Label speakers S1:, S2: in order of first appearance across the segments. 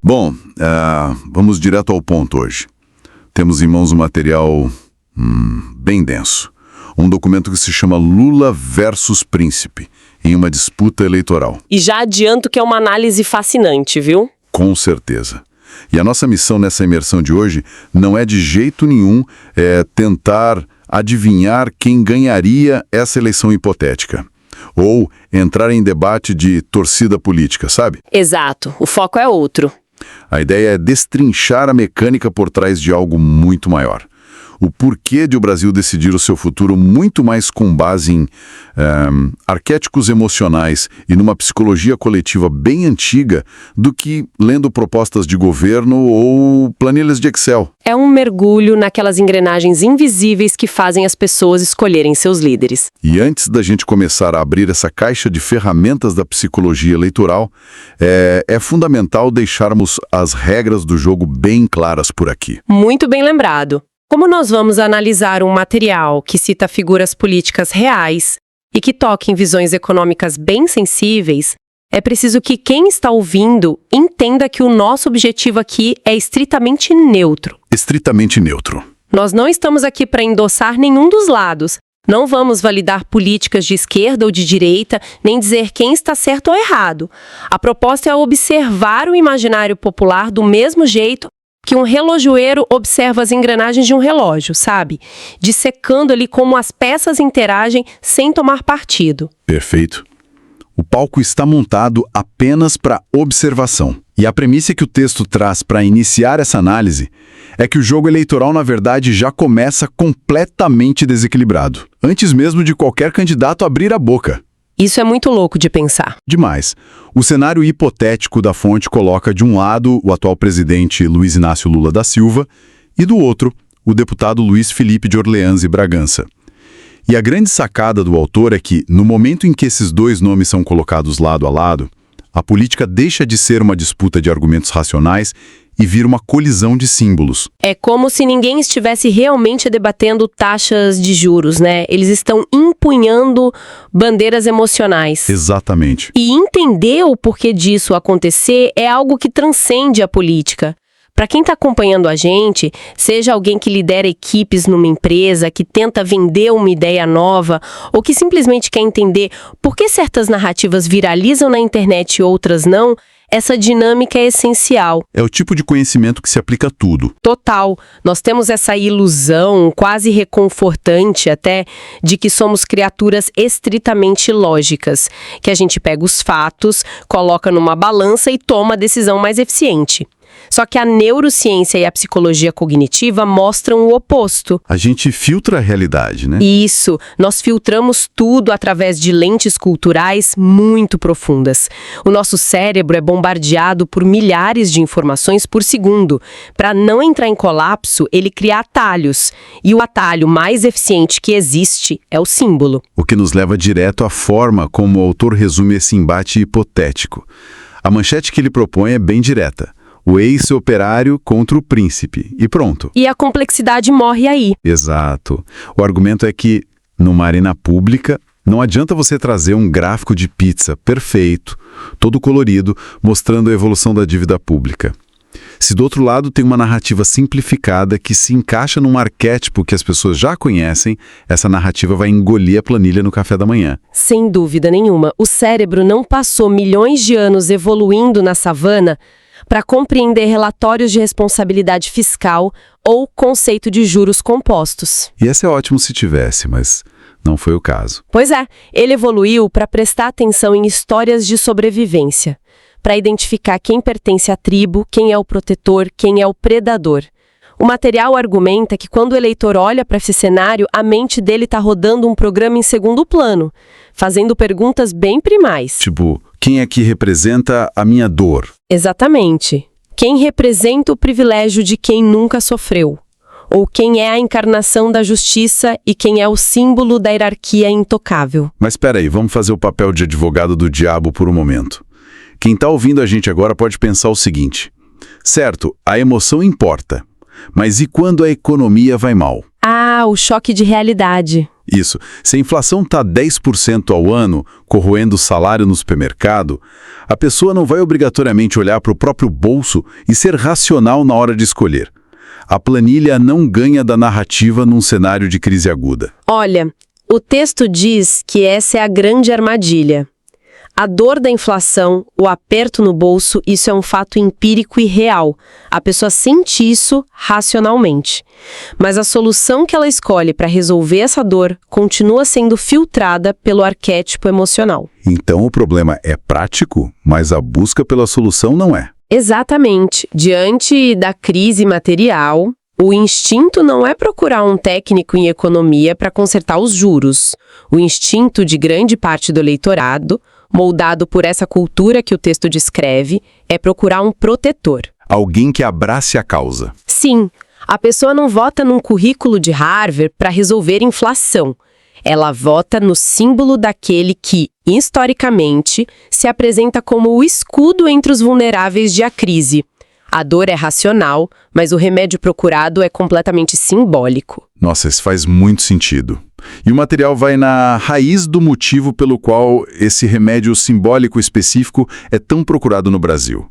S1: Bom, vamos direto ao ponto hoje. Temos em mãos um material bem denso. Um documento que se chama Lula versus Príncipe, em uma disputa eleitoral.
S2: E já adianto que é uma análise fascinante, viu?
S1: Com certeza. E a nossa missão nessa imersão de hoje não é de jeito nenhum tentar adivinhar quem ganharia essa eleição hipotética. Ou entrar em debate de torcida política, sabe?
S2: Exato. O foco é outro.
S1: A ideia é destrinchar a mecânica por trás de algo muito maior. O porquê de o Brasil decidir o seu futuro muito mais com base em arquétipos emocionais e numa psicologia coletiva bem antiga do que lendo propostas de governo ou planilhas de Excel.
S2: É um mergulho naquelas engrenagens invisíveis que fazem as pessoas escolherem seus líderes.
S1: E antes da gente começar a abrir essa caixa de ferramentas da psicologia eleitoral, é fundamental deixarmos as regras do jogo bem claras por aqui.
S2: Muito bem lembrado. Como nós vamos analisar um material que cita figuras políticas reais e que toca em visões econômicas bem sensíveis, é preciso que quem está ouvindo entenda que o nosso objetivo aqui é estritamente neutro.
S1: Estritamente neutro.
S2: Nós não estamos aqui para endossar nenhum dos lados. Não vamos validar políticas de esquerda ou de direita, nem dizer quem está certo ou errado. A proposta é observar o imaginário popular do mesmo jeito que um relojoeiro observa as engrenagens de um relógio, sabe? Dissecando ali como as peças interagem sem tomar partido.
S1: Perfeito. O palco está montado apenas para observação. E a premissa que o texto traz para iniciar essa análise é que o jogo eleitoral, na verdade, já começa completamente desequilibrado, antes mesmo de qualquer candidato abrir a boca.
S2: Isso é muito louco de pensar.
S1: Demais. O cenário hipotético da fonte coloca de um lado o atual presidente Luiz Inácio Lula da Silva e do outro o deputado Luiz Felipe de Orleans e Bragança. E a grande sacada do autor é que, no momento em que esses dois nomes são colocados lado a lado, a política deixa de ser uma disputa de argumentos racionais e vira uma colisão de símbolos.
S2: É como se ninguém estivesse realmente debatendo taxas de juros, né? Eles estão empunhando bandeiras emocionais.
S1: Exatamente.
S2: E entender o porquê disso acontecer é algo que transcende a política. Para quem está acompanhando a gente, seja alguém que lidera equipes numa empresa, que tenta vender uma ideia nova, ou que simplesmente quer entender por que certas narrativas viralizam na internet e outras não, essa dinâmica é essencial.
S1: É o tipo de conhecimento que se aplica a tudo.
S2: Total. Nós temos essa ilusão, quase reconfortante até, de que somos criaturas estritamente lógicas, que a gente pega os fatos, coloca numa balança e toma a decisão mais eficiente. Só que a neurociência e a psicologia cognitiva mostram o oposto.
S1: A gente filtra a realidade, né?
S2: Isso. Nós filtramos tudo através de lentes culturais muito profundas. O nosso cérebro é bombardeado por milhares de informações por segundo. Para não entrar em colapso, ele cria atalhos. E o atalho mais eficiente que existe é o símbolo.
S1: O que nos leva direto à forma como o autor resume esse embate hipotético. A manchete que ele propõe é bem direta. O ex-operário contra o príncipe. E pronto.
S2: E a complexidade morre aí.
S1: Exato. O argumento é que, numa arena pública, não adianta você trazer um gráfico de pizza perfeito, todo colorido, mostrando a evolução da dívida pública. Se do outro lado tem uma narrativa simplificada que se encaixa num arquétipo que as pessoas já conhecem, essa narrativa vai engolir a planilha no café da manhã.
S2: Sem dúvida nenhuma. O cérebro não passou milhões de anos evoluindo na savana para compreender relatórios de responsabilidade fiscal ou conceito de juros compostos.
S1: E esse é ótimo se tivesse, mas não foi o caso.
S2: Pois é, ele evoluiu para prestar atenção em histórias de sobrevivência, para identificar quem pertence à tribo, quem é o protetor, quem é o predador. O material argumenta que quando o eleitor olha para esse cenário, a mente dele está rodando um programa em segundo plano, fazendo perguntas bem primais.
S1: Tipo, quem é que representa a minha dor?
S2: Exatamente. Quem representa o privilégio de quem nunca sofreu? Ou quem é a encarnação da justiça e quem é o símbolo da hierarquia intocável?
S1: Mas espera aí, vamos fazer o papel de advogado do diabo por um momento. Quem está ouvindo a gente agora pode pensar o seguinte. Certo, a emoção importa. Mas e quando a economia vai mal?
S2: Ah, o choque de realidade.
S1: Isso. Se a inflação está 10% ao ano, corroendo o salário no supermercado, a pessoa não vai obrigatoriamente olhar para o próprio bolso e ser racional na hora de escolher. A planilha não ganha da narrativa num cenário de crise aguda.
S2: Olha, o texto diz que essa é a grande armadilha. A dor da inflação, o aperto no bolso, isso é um fato empírico e real. A pessoa sente isso racionalmente. Mas a solução que ela escolhe para resolver essa dor continua sendo filtrada pelo arquétipo emocional.
S1: Então o problema é prático, mas a busca pela solução não é.
S2: Exatamente. Diante da crise material, o instinto não é procurar um técnico em economia para consertar os juros. O instinto de grande parte do eleitorado, moldado por essa cultura que o texto descreve, é procurar um protetor.
S1: Alguém que abrace a causa.
S2: Sim, a pessoa não vota num currículo de Harvard para resolver inflação. Ela vota no símbolo daquele que, historicamente, se apresenta como o escudo entre os vulneráveis de a crise. A dor é racional, mas o remédio procurado é completamente simbólico.
S1: Nossa, isso faz muito sentido. E o material vai na raiz do motivo pelo qual esse remédio simbólico específico é tão procurado no Brasil.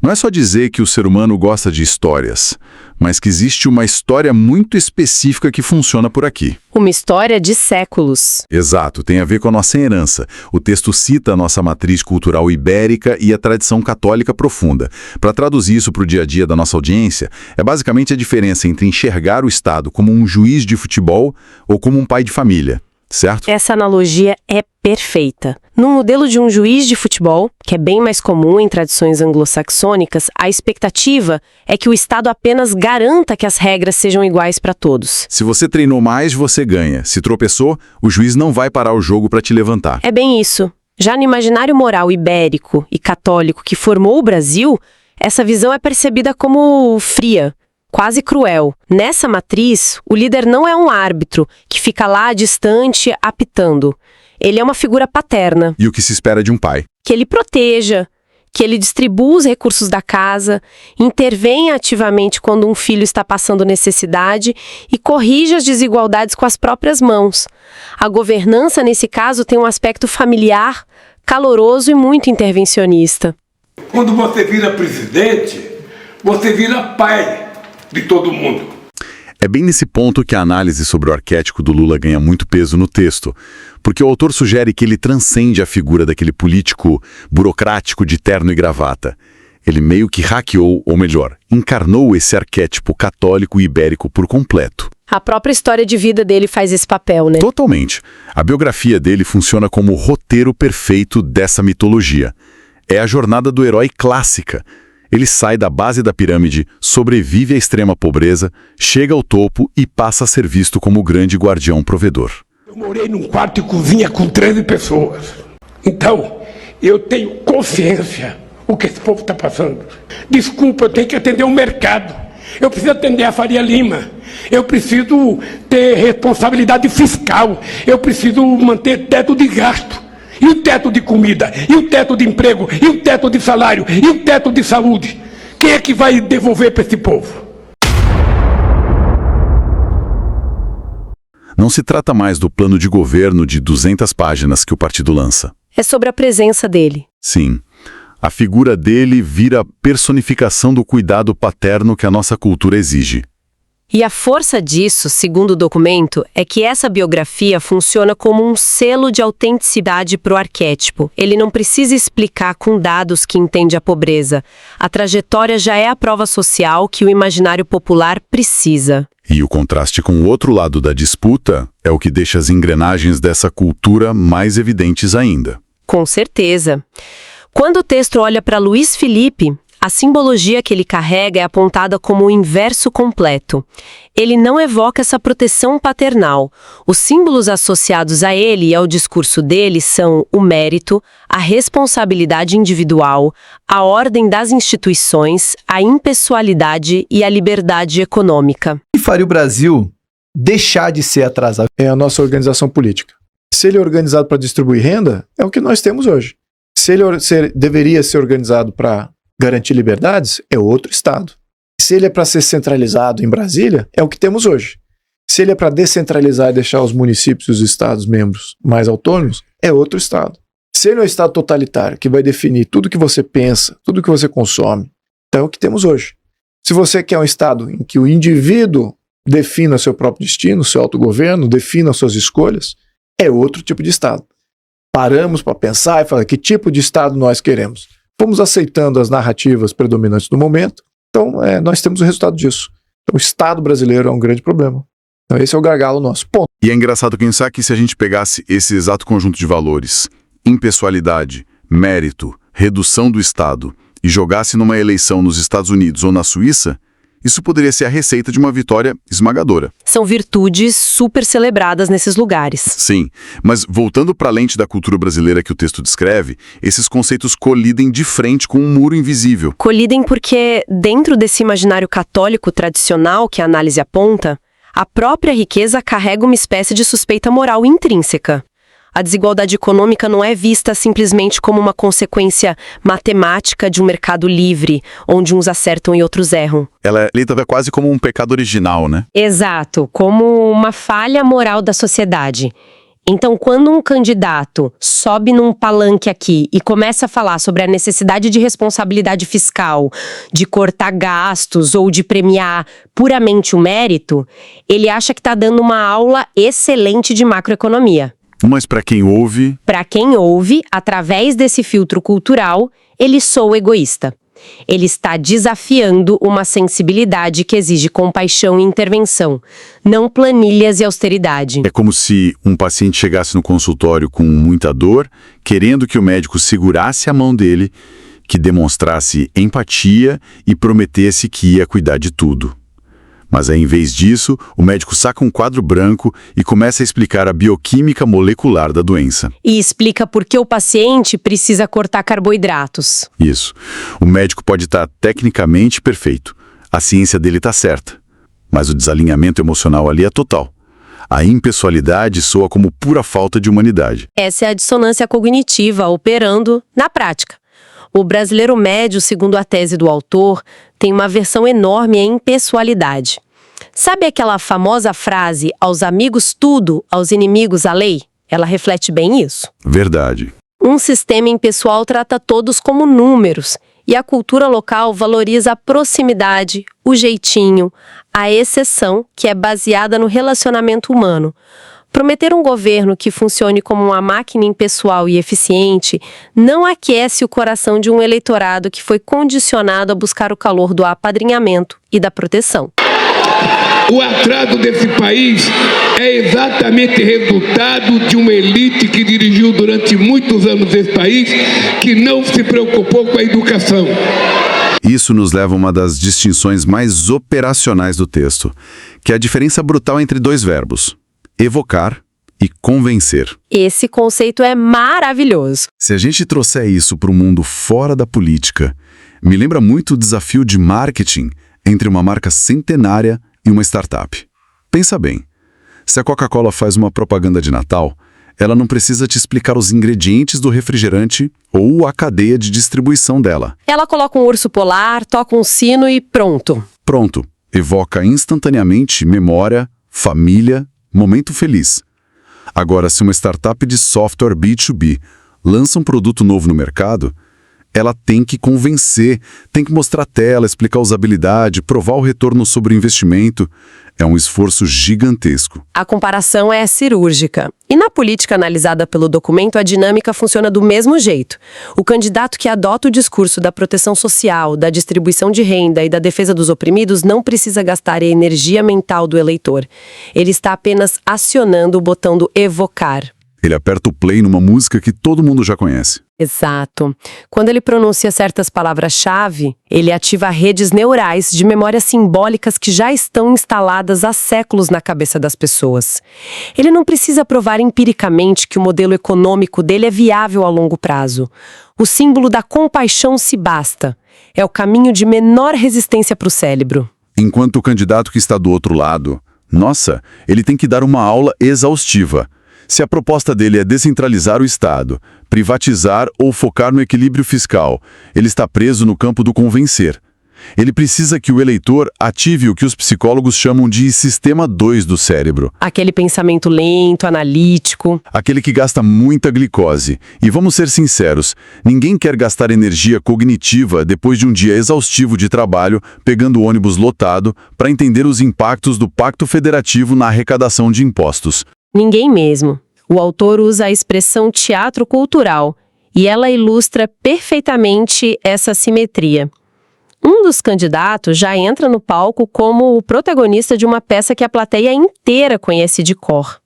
S1: Não é só dizer que o ser humano gosta de histórias, mas que existe uma história muito específica que funciona por aqui.
S2: Uma história de séculos.
S1: Exato, tem a ver com a nossa herança. O texto cita a nossa matriz cultural ibérica e a tradição católica profunda. Para traduzir isso para o dia a dia da nossa audiência, é basicamente a diferença entre enxergar o Estado como um juiz de futebol ou como um pai de família, certo?
S2: Essa analogia é perfeita. No modelo de um juiz de futebol, que é bem mais comum em tradições anglo-saxônicas, a expectativa é que o Estado apenas garanta que as regras sejam iguais para todos.
S1: Se você treinou mais, você ganha. Se tropeçou, o juiz não vai parar o jogo para te levantar.
S2: É bem isso. Já no imaginário moral ibérico e católico que formou o Brasil, essa visão é percebida como fria, quase cruel. Nessa matriz, o líder não é um árbitro que fica lá distante apitando. Ele é uma figura paterna.
S1: E o que se espera de um pai?
S2: Que ele proteja, que ele distribua os recursos da casa, intervenha ativamente quando um filho está passando necessidade e corrija as desigualdades com as próprias mãos. A governança, nesse caso, tem um aspecto familiar, caloroso e muito intervencionista.
S3: Quando você vira presidente, você vira pai de todo mundo.
S1: É bem nesse ponto que a análise sobre o arquétipo do Lula ganha muito peso no texto, porque o autor sugere que ele transcende a figura daquele político burocrático de terno e gravata. Ele meio que hackeou, ou melhor, encarnou esse arquétipo católico e ibérico por completo.
S2: A própria história de vida dele faz esse papel, né?
S1: Totalmente. A biografia dele funciona como o roteiro perfeito dessa mitologia. É a jornada do herói clássica. Ele sai da base da pirâmide, sobrevive à extrema pobreza, chega ao topo e passa a ser visto como o grande guardião provedor.
S3: Eu morei num quarto de cozinha com 13 pessoas. Então, eu tenho consciência o que esse povo está passando. Desculpa, eu tenho que atender o mercado. Eu preciso atender a Faria Lima. Eu preciso ter responsabilidade fiscal. Eu preciso manter teto de gasto. E o teto de comida, e o teto de emprego, e o teto de salário, e o teto de saúde. Quem é que vai devolver para esse povo?
S1: Não se trata mais do plano de governo de 200 páginas que o partido lança.
S2: É sobre a presença dele.
S1: Sim. A figura dele vira a personificação do cuidado paterno que a nossa cultura exige.
S2: E a força disso, segundo o documento, é que essa biografia funciona como um selo de autenticidade para o arquétipo. Ele não precisa explicar com dados que entende a pobreza. A trajetória já é a prova social que o imaginário popular precisa.
S1: E o contraste com o outro lado da disputa é o que deixa as engrenagens dessa cultura mais evidentes ainda.
S2: Com certeza. Quando o texto olha para Luiz Felipe, a simbologia que ele carrega é apontada como o inverso completo. Ele não evoca essa proteção paternal. Os símbolos associados a ele e ao discurso dele são o mérito, a responsabilidade individual, a ordem das instituições, a impessoalidade e a liberdade econômica.
S4: O que faria o Brasil deixar de ser atrasado?
S5: É a nossa organização política. Se ele é organizado para distribuir renda, é o que nós temos hoje. Se ele deveria ser organizado para garantir liberdades, é outro Estado. Se ele é para ser centralizado em Brasília, é o que temos hoje. Se ele é para descentralizar e deixar os municípios e os estados membros mais autônomos, é outro estado. Se ele é um estado totalitário que vai definir tudo que você pensa, tudo que você consome, então é o que temos hoje. Se você quer um estado em que o indivíduo defina seu próprio destino, seu autogoverno, defina suas escolhas, é outro tipo de estado. Paramos para pensar e falar que tipo de estado nós queremos. Fomos aceitando as narrativas predominantes do momento, então nós temos o resultado disso. Então o Estado brasileiro é um grande problema. Então esse é o gargalo nosso. Ponto.
S1: E é engraçado pensar que se a gente pegasse esse exato conjunto de valores, impessoalidade, mérito, redução do Estado, e jogasse numa eleição nos Estados Unidos ou na Suíça, isso poderia ser a receita de uma vitória esmagadora.
S2: São virtudes super celebradas nesses lugares.
S1: Sim, mas voltando para a lente da cultura brasileira que o texto descreve, esses conceitos colidem de frente com um muro invisível.
S2: Colidem porque, dentro desse imaginário católico tradicional que a análise aponta, a própria riqueza carrega uma espécie de suspeita moral intrínseca. A desigualdade econômica não é vista simplesmente como uma consequência matemática de um mercado livre, onde uns acertam e outros erram.
S1: Ela é lida quase como um pecado original, né?
S2: Exato, como uma falha moral da sociedade. Então, quando um candidato sobe num palanque aqui e começa a falar sobre a necessidade de responsabilidade fiscal, de cortar gastos ou de premiar puramente o mérito, ele acha que está dando uma aula excelente de macroeconomia.
S1: Mas para quem ouve...
S2: Para quem ouve, através desse filtro cultural, ele soa egoísta. Ele está desafiando uma sensibilidade que exige compaixão e intervenção, não planilhas e austeridade.
S1: É como se um paciente chegasse no consultório com muita dor, querendo que o médico segurasse a mão dele, que demonstrasse empatia e prometesse que ia cuidar de tudo. Mas aí, em vez disso, o médico saca um quadro branco e começa a explicar a bioquímica molecular da doença.
S2: E explica por que o paciente precisa cortar carboidratos.
S1: Isso. O médico pode estar tecnicamente perfeito. A ciência dele está certa. Mas o desalinhamento emocional ali é total. A impessoalidade soa como pura falta de humanidade.
S2: Essa é a dissonância cognitiva operando na prática. O brasileiro médio, segundo a tese do autor, tem uma aversão enorme à impessoalidade. Sabe aquela famosa frase, aos amigos tudo, aos inimigos a lei? Ela reflete bem isso.
S1: Verdade.
S2: Um sistema impessoal trata todos como números, e a cultura local valoriza a proximidade, o jeitinho, a exceção, que é baseada no relacionamento humano. Prometer um governo que funcione como uma máquina impessoal e eficiente não aquece o coração de um eleitorado que foi condicionado a buscar o calor do apadrinhamento e da proteção.
S3: O atraso desse país é exatamente resultado de uma elite que dirigiu durante muitos anos esse país, que não se preocupou com a educação.
S1: Isso nos leva a uma das distinções mais operacionais do texto, que é a diferença brutal entre dois verbos: evocar e convencer.
S2: Esse conceito é maravilhoso.
S1: Se a gente trouxer isso para o mundo fora da política, me lembra muito o desafio de marketing entre uma marca centenária e uma startup. Pensa bem, se a Coca-Cola faz uma propaganda de Natal, ela não precisa te explicar os ingredientes do refrigerante ou a cadeia de distribuição dela.
S2: Ela coloca um urso polar, toca um sino e pronto.
S1: Pronto, evoca instantaneamente memória, família, momento feliz. Agora, se uma startup de software B2B lança um produto novo no mercado, ela tem que convencer, tem que mostrar a tela, explicar a usabilidade, provar o retorno sobre o investimento. É um esforço gigantesco.
S2: A comparação é cirúrgica. E na política analisada pelo documento, a dinâmica funciona do mesmo jeito. O candidato que adota o discurso da proteção social, da distribuição de renda e da defesa dos oprimidos não precisa gastar a energia mental do eleitor. Ele está apenas acionando o botão do evocar.
S1: Ele aperta o play numa música que todo mundo já conhece.
S2: Exato. Quando ele pronuncia certas palavras-chave, ele ativa redes neurais de memórias simbólicas que já estão instaladas há séculos na cabeça das pessoas. Ele não precisa provar empiricamente que o modelo econômico dele é viável a longo prazo. O símbolo da compaixão se basta. É o caminho de menor resistência para o cérebro.
S1: Enquanto o candidato que está do outro lado, nossa, ele tem que dar uma aula exaustiva. Se a proposta dele é descentralizar o Estado, privatizar ou focar no equilíbrio fiscal, ele está preso no campo do convencer. Ele precisa que o eleitor ative o que os psicólogos chamam de sistema 2 do cérebro.
S2: Aquele pensamento lento, analítico.
S1: Aquele que gasta muita glicose. E vamos ser sinceros, ninguém quer gastar energia cognitiva depois de um dia exaustivo de trabalho, pegando o ônibus lotado, para entender os impactos do Pacto Federativo na arrecadação de impostos.
S2: Ninguém mesmo. O autor usa a expressão teatro cultural, e ela ilustra perfeitamente essa simetria. Um dos candidatos já entra no palco como o protagonista de uma peça que a plateia inteira conhece de cor.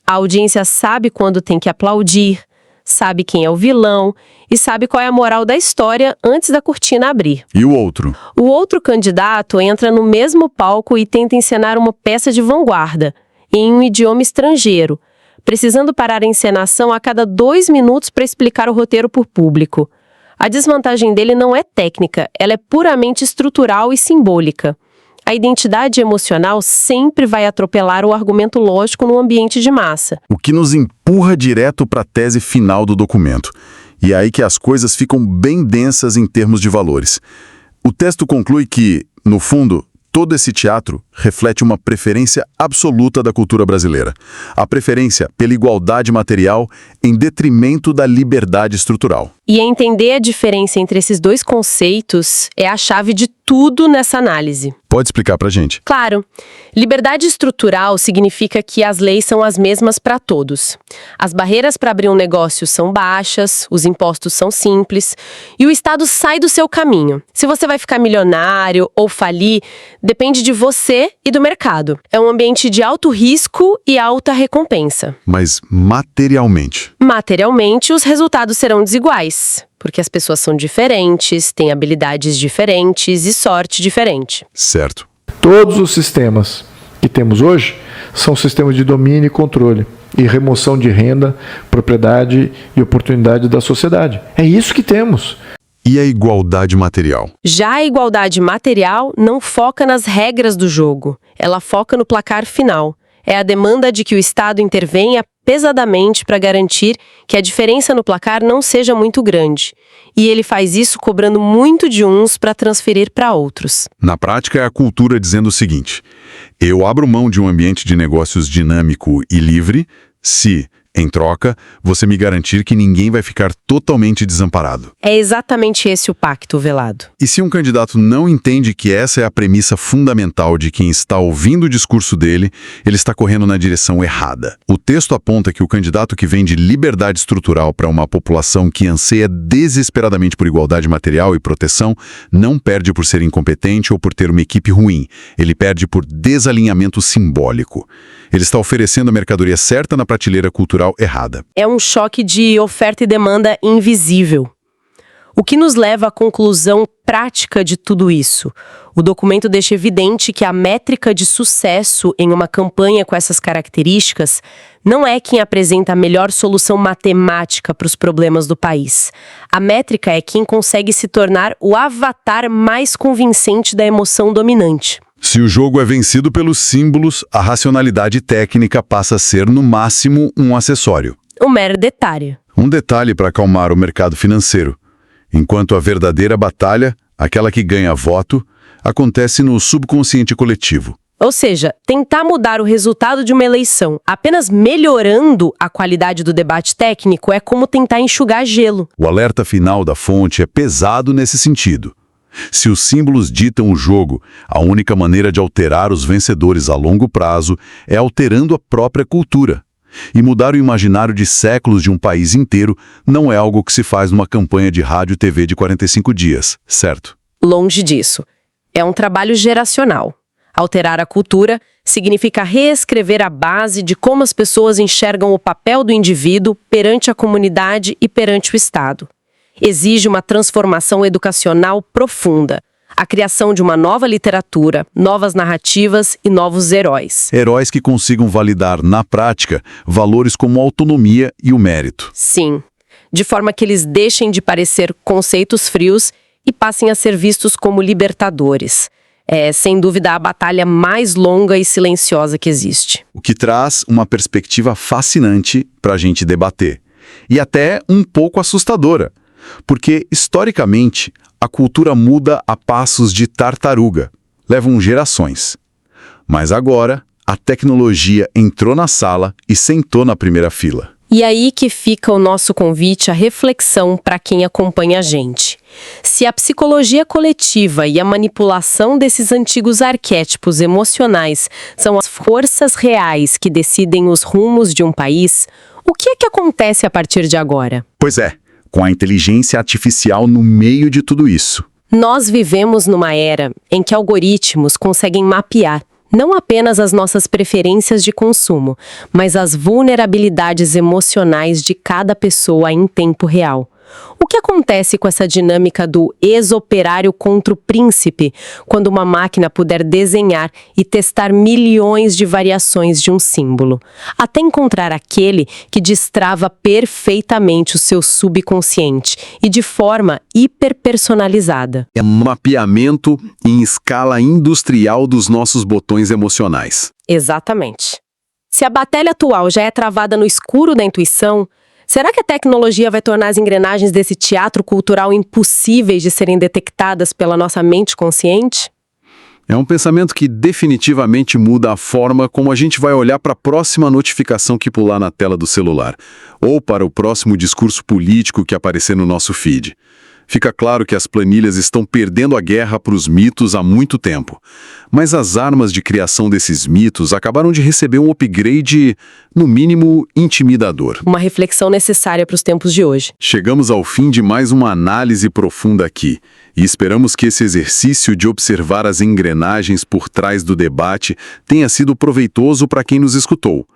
S2: A audiência sabe quando tem que aplaudir, sabe quem é o vilão e sabe qual é a moral da história antes da cortina abrir.
S1: E o outro?
S2: O outro candidato entra no mesmo palco e tenta encenar uma peça de vanguarda, em um idioma estrangeiro, precisando parar a encenação a cada 2 minutos para explicar o roteiro por público. A desvantagem dele não é técnica, ela é puramente estrutural e simbólica. A identidade emocional sempre vai atropelar o argumento lógico no ambiente de massa.
S1: O que nos empurra direto para a tese final do documento. E é aí que as coisas ficam bem densas em termos de valores. O texto conclui que, no fundo, todo esse teatro reflete uma preferência absoluta da cultura brasileira. A preferência pela igualdade material em detrimento da liberdade estrutural.
S2: E entender a diferença entre esses dois conceitos é a chave de tudo nessa análise.
S1: Pode explicar pra gente?
S2: Claro. Liberdade estrutural significa que as leis são as mesmas para todos. As barreiras para abrir um negócio são baixas, os impostos são simples e o Estado sai do seu caminho. Se você vai ficar milionário ou falir, depende de você e do mercado. É um ambiente de alto risco e alta recompensa.
S1: Mas materialmente?
S2: Materialmente, os resultados serão desiguais, porque as pessoas são diferentes, têm habilidades diferentes e sorte diferente.
S1: Certo.
S5: Todos os sistemas que temos hoje são sistemas de domínio e controle e remoção de renda, propriedade e oportunidade da sociedade. É isso que temos.
S1: E a igualdade material?
S2: Já a igualdade material não foca nas regras do jogo, ela foca no placar final. É a demanda de que o Estado intervenha pesadamente para garantir que a diferença no placar não seja muito grande. E ele faz isso cobrando muito de uns para transferir para outros.
S1: Na prática, é a cultura dizendo o seguinte: eu abro mão de um ambiente de negócios dinâmico e livre se, em troca, você me garantir que ninguém vai ficar totalmente desamparado.
S2: É exatamente esse o pacto velado.
S1: E se um candidato não entende que essa é a premissa fundamental de quem está ouvindo o discurso dele, ele está correndo na direção errada. O texto aponta que o candidato que vende liberdade estrutural para uma população que anseia desesperadamente por igualdade material e proteção não perde por ser incompetente ou por ter uma equipe ruim. Ele perde por desalinhamento simbólico. Ele está oferecendo a mercadoria certa na prateleira cultural errada.
S2: É um choque de oferta e demanda invisível. O que nos leva à conclusão prática de tudo isso? O documento deixa evidente que a métrica de sucesso em uma campanha com essas características não é quem apresenta a melhor solução matemática para os problemas do país. A métrica é quem consegue se tornar o avatar mais convincente da emoção dominante.
S1: Se o jogo é vencido pelos símbolos, a racionalidade técnica passa a ser, no máximo, um acessório.
S2: Um mero detalhe.
S1: Um detalhe para acalmar o mercado financeiro. Enquanto a verdadeira batalha, aquela que ganha voto, acontece no subconsciente coletivo.
S2: Ou seja, tentar mudar o resultado de uma eleição apenas melhorando a qualidade do debate técnico é como tentar enxugar gelo.
S1: O alerta final da fonte é pesado nesse sentido. Se os símbolos ditam o jogo, a única maneira de alterar os vencedores a longo prazo é alterando a própria cultura. E mudar o imaginário de séculos de um país inteiro não é algo que se faz numa campanha de rádio e TV de 45 dias, certo?
S2: Longe disso. É um trabalho geracional. Alterar a cultura significa reescrever a base de como as pessoas enxergam o papel do indivíduo perante a comunidade e perante o Estado. Exige uma transformação educacional profunda, a criação de uma nova literatura, novas narrativas e novos heróis.
S1: Heróis que consigam validar, na prática, valores como a autonomia e o mérito.
S2: Sim, de forma que eles deixem de parecer conceitos frios e passem a ser vistos como libertadores. É, sem dúvida, a batalha mais longa e silenciosa que existe.
S1: O que traz uma perspectiva fascinante para a gente debater. E até um pouco assustadora. Porque, historicamente, a cultura muda a passos de tartaruga. Levam gerações. Mas agora, a tecnologia entrou na sala e sentou na primeira fila.
S2: E aí que fica o nosso convite à reflexão para quem acompanha a gente. Se a psicologia coletiva e a manipulação desses antigos arquétipos emocionais são as forças reais que decidem os rumos de um país, o que é que acontece a partir de agora?
S1: Pois é, com a inteligência artificial no meio de tudo isso.
S2: Nós vivemos numa era em que algoritmos conseguem mapear não apenas as nossas preferências de consumo, mas as vulnerabilidades emocionais de cada pessoa em tempo real. O que acontece com essa dinâmica do ex-operário contra o príncipe, quando uma máquina puder desenhar e testar milhões de variações de um símbolo, até encontrar aquele que destrava perfeitamente o seu subconsciente e de forma hiperpersonalizada?
S1: É um mapeamento em escala industrial dos nossos botões emocionais.
S2: Exatamente. Se a batalha atual já é travada no escuro da intuição, será que a tecnologia vai tornar as engrenagens desse teatro cultural impossíveis de serem detectadas pela nossa mente consciente?
S1: É um pensamento que definitivamente muda a forma como a gente vai olhar para a próxima notificação que pular na tela do celular, ou para o próximo discurso político que aparecer no nosso feed. Fica claro que as planilhas estão perdendo a guerra para os mitos há muito tempo. Mas as armas de criação desses mitos acabaram de receber um upgrade, no mínimo, intimidador.
S2: Uma reflexão necessária para os tempos de hoje.
S1: Chegamos ao fim de mais uma análise profunda aqui, e esperamos que esse exercício de observar as engrenagens por trás do debate tenha sido proveitoso para quem nos escutou.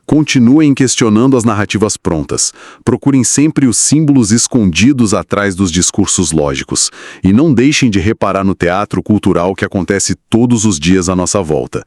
S1: Continuem questionando as narrativas prontas. Procurem sempre os símbolos escondidos atrás dos discursos lógicos. E não deixem de reparar no teatro cultural que acontece todos os dias à nossa volta.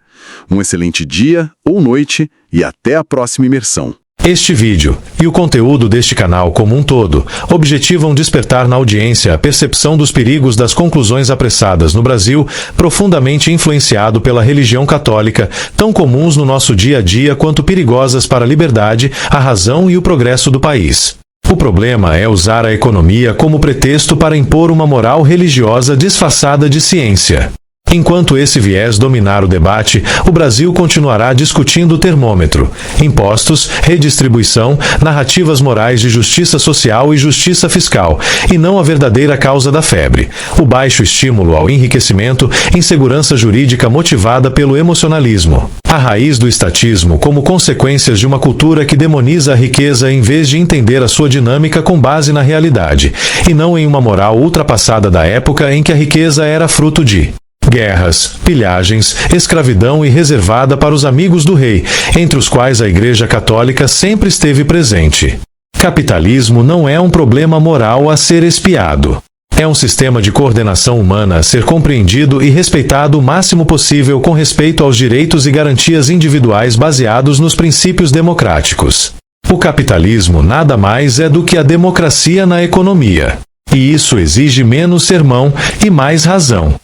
S1: Um excelente dia ou noite e até a próxima imersão.
S6: Este vídeo e o conteúdo deste canal como um todo objetivam despertar na audiência a percepção dos perigos das conclusões apressadas no Brasil, profundamente influenciado pela religião católica, tão comuns no nosso dia a dia quanto perigosas para a liberdade, a razão e o progresso do país. O problema é usar a economia como pretexto para impor uma moral religiosa disfarçada de ciência. Enquanto esse viés dominar o debate, o Brasil continuará discutindo o termômetro, impostos, redistribuição, narrativas morais de justiça social e justiça fiscal, e não a verdadeira causa da febre, o baixo estímulo ao enriquecimento, insegurança jurídica motivada pelo emocionalismo. A raiz do estatismo como consequências de uma cultura que demoniza a riqueza em vez de entender a sua dinâmica com base na realidade, e não em uma moral ultrapassada da época em que a riqueza era fruto de guerras, pilhagens, escravidão e reservada para os amigos do rei, entre os quais a Igreja Católica sempre esteve presente. Capitalismo não é um problema moral a ser espiado. É um sistema de coordenação humana a ser compreendido e respeitado o máximo possível com respeito aos direitos e garantias individuais baseados nos princípios democráticos. O capitalismo nada mais é do que a democracia na economia. E isso exige menos sermão e mais razão.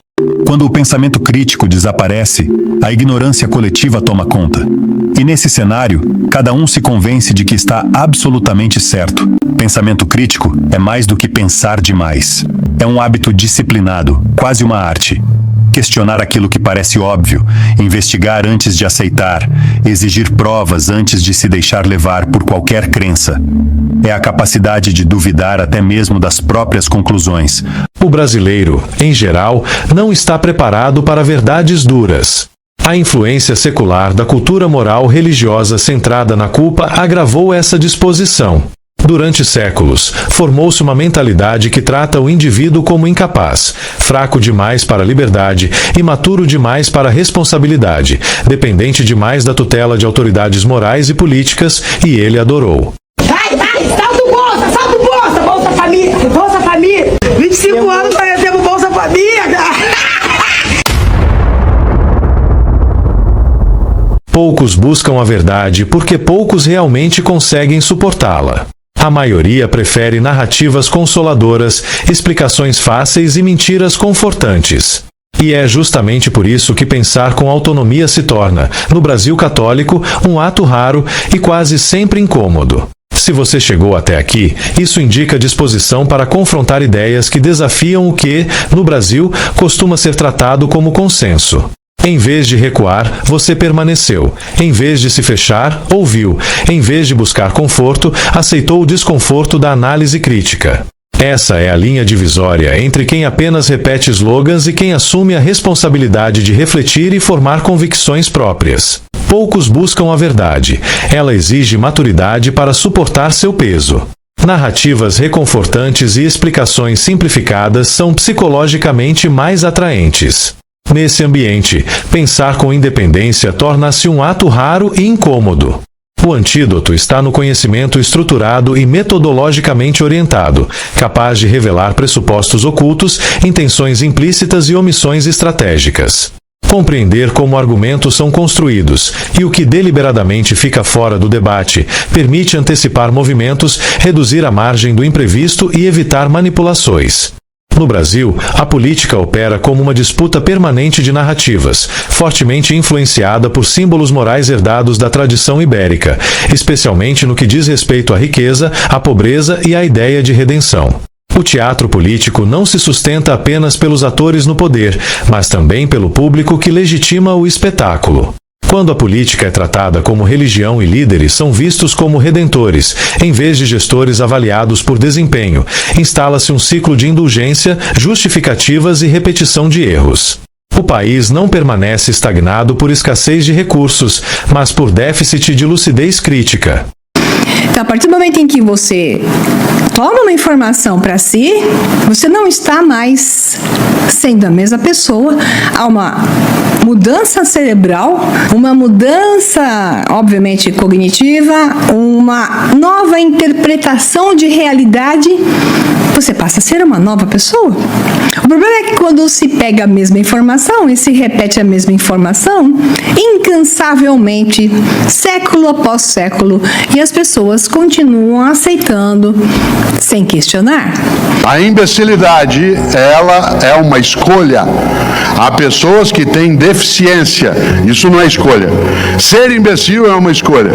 S7: Quando o pensamento crítico desaparece, a ignorância coletiva toma conta. E nesse cenário, cada um se convence de que está absolutamente certo. Pensamento crítico é mais do que pensar demais. É um hábito disciplinado, quase uma arte. Questionar aquilo que parece óbvio, investigar antes de aceitar, exigir provas antes de se deixar levar por qualquer crença. É a capacidade de duvidar até mesmo das próprias conclusões.
S6: O brasileiro, em geral, não está preparado para verdades duras. A influência secular da cultura moral religiosa centrada na culpa agravou essa disposição. Durante séculos, formou-se uma mentalidade que trata o indivíduo como incapaz, fraco demais para a liberdade, imaturo demais para a responsabilidade, dependente demais da tutela de autoridades morais e políticas, e ele adorou.
S8: Vai, Bolsa Família, 25 anos nós recebemos Bolsa Família.
S6: Poucos buscam a verdade porque poucos realmente conseguem suportá-la. A maioria prefere narrativas consoladoras, explicações fáceis e mentiras confortantes. E é justamente por isso que pensar com autonomia se torna, no Brasil católico, um ato raro e quase sempre incômodo. Se você chegou até aqui, isso indica disposição para confrontar ideias que desafiam o que, no Brasil, costuma ser tratado como consenso. Em vez de recuar, você permaneceu. Em vez de se fechar, ouviu. Em vez de buscar conforto, aceitou o desconforto da análise crítica. Essa é a linha divisória entre quem apenas repete slogans e quem assume a responsabilidade de refletir e formar convicções próprias. Poucos buscam a verdade. Ela exige maturidade para suportar seu peso. Narrativas reconfortantes e explicações simplificadas são psicologicamente mais atraentes. Nesse ambiente, pensar com independência torna-se um ato raro e incômodo. O antídoto está no conhecimento estruturado e metodologicamente orientado, capaz de revelar pressupostos ocultos, intenções implícitas e omissões estratégicas. Compreender como argumentos são construídos e o que deliberadamente fica fora do debate permite antecipar movimentos, reduzir a margem do imprevisto e evitar manipulações. No Brasil, a política opera como uma disputa permanente de narrativas, fortemente influenciada por símbolos morais herdados da tradição ibérica, especialmente no que diz respeito à riqueza, à pobreza e à ideia de redenção. O teatro político não se sustenta apenas pelos atores no poder, mas também pelo público que legitima o espetáculo. Quando a política é tratada como religião e líderes são vistos como redentores, em vez de gestores avaliados por desempenho, instala-se um ciclo de indulgência, justificativas e repetição de erros. O país não permanece estagnado por escassez de recursos, mas por déficit de lucidez crítica.
S9: Então, a partir do momento em que você toma uma informação para si, você não está mais sendo a mesma pessoa. Há uma mudança cerebral, uma mudança, obviamente, cognitiva, uma nova interpretação de realidade. Você passa a ser uma nova pessoa. O problema é que quando se pega a mesma informação e se repete a mesma informação, incansavelmente, século após século, e as pessoas continuam aceitando sem questionar.
S10: A imbecilidade, ela é uma escolha. Há pessoas que têm deficiência. Isso não é escolha. Ser imbecil é uma escolha.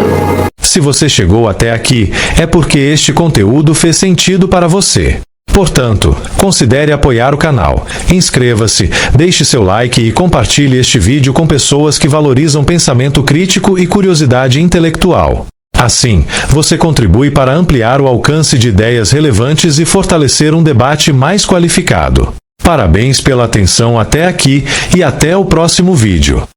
S6: Se você chegou até aqui, é porque este conteúdo fez sentido para você. Portanto, considere apoiar o canal. Inscreva-se, deixe seu like e compartilhe este vídeo com pessoas que valorizam pensamento crítico e curiosidade intelectual. Assim, você contribui para ampliar o alcance de ideias relevantes e fortalecer um debate mais qualificado. Parabéns pela atenção até aqui e até o próximo vídeo.